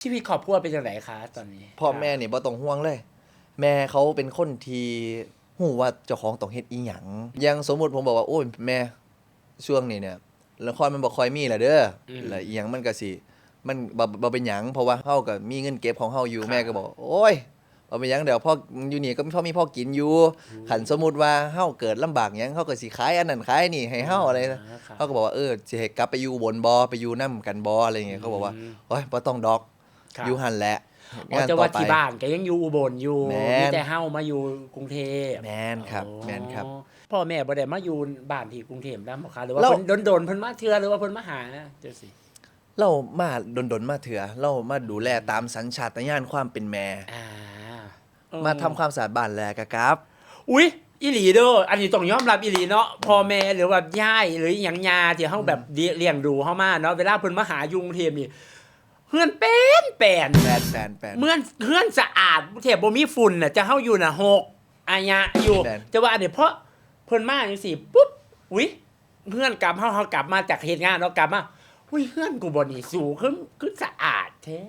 ชีวิตครอบครัวเป็นจังไดคะตอนนี้พ่อแม่นี่บ่ต้องห่วงเลย แม่เขาเป็นคนที่ฮู้ว่าเจ้าของต้องเฮ็ดอีหยังอย่างสมมุติผมบอกว่าโอ้ยแม่ช่วงนี้เนี่ยละครมันบ่ค่อยมีแล้วเด้อแล้วอีหยังมันก็สิมันบ่เป็นหยังเพราะว่าเฮาก็มีเงินเก็บของเฮาอยู่แม่ก็บอกโอ๊ยบ่เป็นหยังเดี๋ยวพ่ออยู่นี่ก็พอมีพอกินอยู่คันสมมุติว่าเฮาเกิดลำบากหยังเฮาก็สิขายอันนั้นขายนี่ให้เฮาอะไรนะเขาก็บอกว่าสิให้กลับไปอยู่อุบลบ่ไปอยู่นำกันบ่อะไรอย่างเงี้ยเขาบอกว่าโอ๊ยบ่ต้องดอกอยู่หั่นแหละแต่ว่าที่บ้านก็ยังอยู่อุบลอยู่ แม่ มี น แต่เฮามาอยู่กรุงเทพ แม่นครับแม่นครับ พ่อแม่บ่ได้มาอยู่บ้านที่กรุงเทพนำบ่คะหรือว่า เรา เพิ่นโดนๆเพิ่นมาเทื่อหรือว่าเพิ่นมาหาจังซี่ เรามาดนๆมาเถื่อเรามาดูแลตามสัญชาตญาณความเป็นแม่ อ่า มาทำความสะอาดบ้านแลกะครับ อุ๊ยอีหลีเด้ออันนี้ต้องยอมรับอีหลีเนาะพ่อแม่หรือว่าย่ายหรือหยังยาที่เฮาแบบเลี้ยงดูเฮามาเนาะเวลาเพิ่นมาหาอยู่กรุงเทพนี่เฮือนแป้นแปน เมื่อนเฮือนสะอาดแทบบ่มีฝุ่นน่ะจะเฮาอยู่น่ะหกอายะอยู่ แม่น แต่ว่าอันนี้เพราะเพิ่นมาจังซี่ปุ๊บอุ๊ยเฮือนกลับเฮากลับมาจากเฮ็ดงานเนาะกลับมาอุ๊ยเฮือนกูบ่นี่สูคือสะอาดแท้